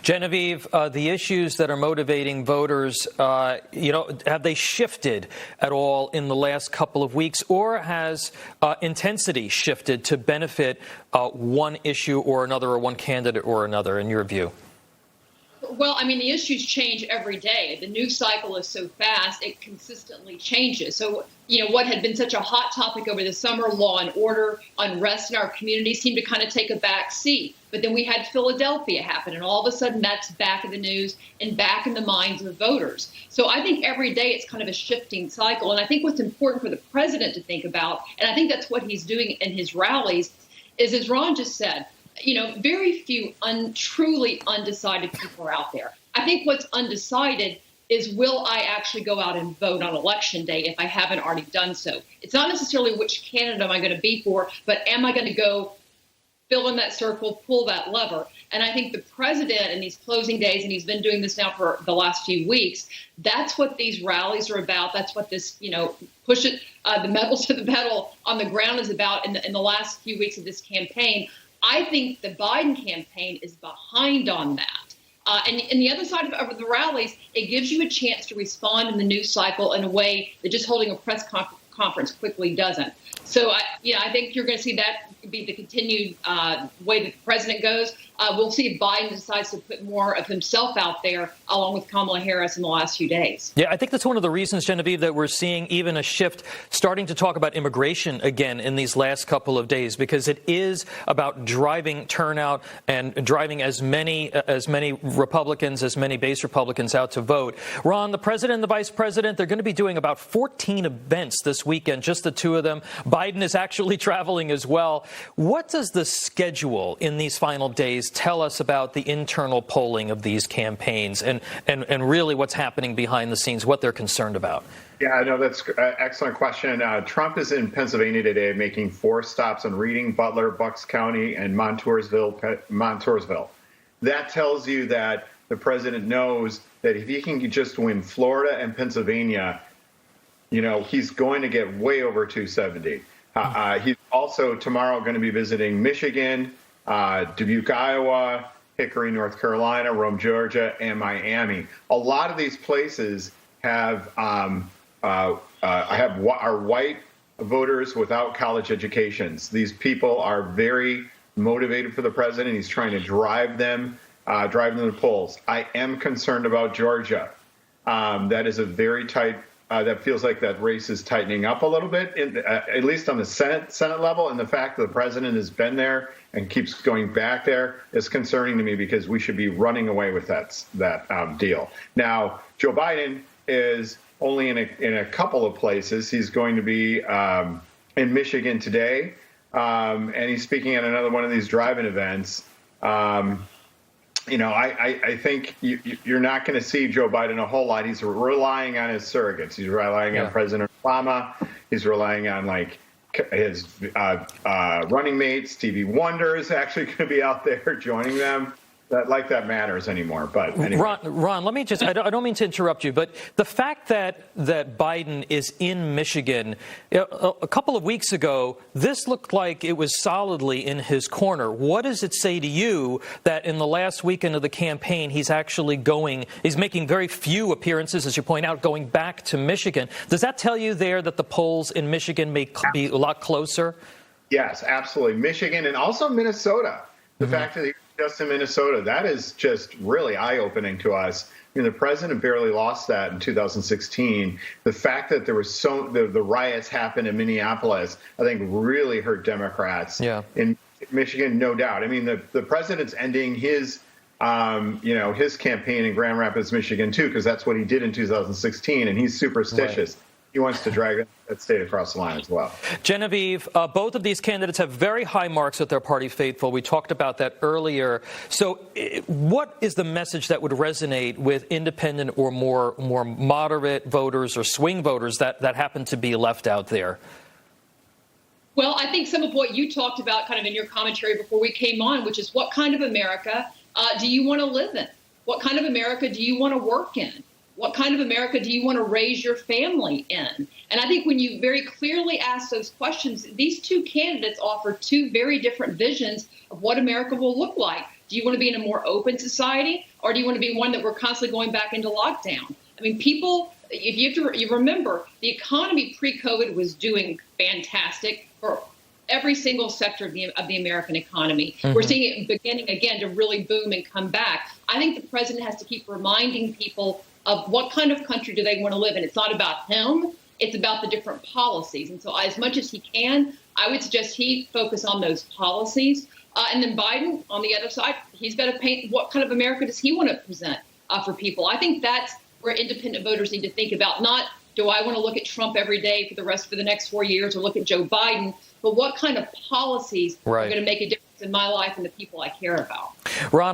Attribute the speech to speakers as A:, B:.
A: Genevieve, the issues that are motivating voters, have they shifted at all in the last couple of weeks, or has intensity shifted to benefit one issue or another, or one candidate or another, in your view?
B: Well, I mean, the issues change every day. The news cycle is so fast, it consistently changes. So, what had been such a hot topic over the summer, law and order, unrest in our community, seemed to kind of take a back seat. But then we had Philadelphia happen, and all of a sudden that's back in the news and back in the minds of voters. So I think every day it's kind of a shifting cycle. And I think what's important for the president to think about, and I think that's what he's doing in his rallies, is, as Ron just said, very few truly undecided people are out there. I think what's undecided is, will I actually go out and vote on Election Day if I haven't already done so? It's not necessarily which candidate am I going to be for, but am I going to go fill in that circle, pull that lever? And I think the president in these closing days, and he's been doing this now for the last few weeks, that's what these rallies are about. That's what this, push it, the metal to the pedal on the ground is about in the last few weeks of this campaign. I think the Biden campaign is behind on that. And the other side of the rallies, it gives you a chance to respond in the news cycle in a way that just holding a press conference quickly doesn't. So, I think you're going to see that be the continued way that the president goes. We'll see if Biden decides to put more of himself out there, along with Kamala Harris, in the last few days.
A: Yeah, I think that's one of the reasons, Genevieve, that we're seeing even a shift starting to talk about immigration again in these last couple of days, because it is about driving turnout and driving as many Republicans, as many base Republicans out to vote. Ron, the president and the vice president, they're going to be doing about 14 events this weekend, just the two of them. Biden is actually traveling as well. What does the schedule in these final days tell us about the internal polling of these campaigns and really what's happening behind the scenes, what they're concerned about?
C: Yeah, no, that's an excellent question. Trump is in Pennsylvania today, making 4 stops in Reading, Butler, Bucks County, and Montoursville. That tells you that the president knows that if he can just win Florida and Pennsylvania, he's going to get way over 270. He's also tomorrow going to be visiting Michigan, Dubuque, Iowa, Hickory, North Carolina, Rome, Georgia, and Miami. A lot of these places are white voters without college educations. These people are very motivated for the president. He's trying to drive them to the polls. I am concerned about Georgia. That is a very tight. That feels like that race is tightening up a little bit, at least on the Senate level. And the fact that the president has been there and keeps going back there is concerning to me, because we should be running away with that deal. Now, Joe Biden is only in a couple of places. He's going to be in Michigan today, and he's speaking at another one of these drive-in events. I think you're not going to see Joe Biden a whole lot. He's relying on his surrogates. He's relying on President Obama. He's relying on his running mates. Stevie Wonder is actually going to be out there joining them. That matters anymore. But anyway.
A: Ron, let me just, I don't mean to interrupt you, but the fact that Biden is in Michigan, a couple of weeks ago, this looked like it was solidly in his corner. What does it say to you that in the last weekend of the campaign, he's making very few appearances, as you point out, going back to Michigan? Does that tell you there that the polls in Michigan may be a lot closer?
C: Yes, absolutely. Michigan and also Minnesota. The fact that just in Minnesota, that is just really eye-opening to us. I mean, the president barely lost that in 2016. The fact that there was the riots happened in Minneapolis, I think, really hurt Democrats. Yeah. In Michigan, no doubt. I mean, the president's ending his campaign in Grand Rapids, Michigan, too, because that's what he did in 2016, and he's superstitious. Right. He wants to drag that state across the line as well.
A: Genevieve, both of these candidates have very high marks at their party faithful. We talked about that earlier. So what is the message that would resonate with independent or more moderate voters or swing voters that happen to be left out there?
B: Well, I think some of what you talked about kind of in your commentary before we came on, which is what kind of America do you want to live in? What kind of America do you want to work in? What kind of America do you want to raise your family in? And I think when you very clearly ask those questions, these two candidates offer two very different visions of what America will look like. Do you want to be in a more open society, or do you want to be one that we're constantly going back into lockdown? I mean, people, if you remember, the economy pre-COVID was doing fantastic for every single sector of the American economy. Mm-hmm. We're seeing it beginning again to really boom and come back. I think the president has to keep reminding people of what kind of country do they want to live in. It's not about him. It's about the different policies. And so as much as he can, I would suggest he focus on those policies. And then Biden, on the other side, he's got to paint what kind of America does he want to present for people. I think that's where independent voters need to think about, not do I want to look at Trump every day for the next 4 years or look at Joe Biden, but what kind of policies are going to make a difference in my life and the people I care about.
A: Ron.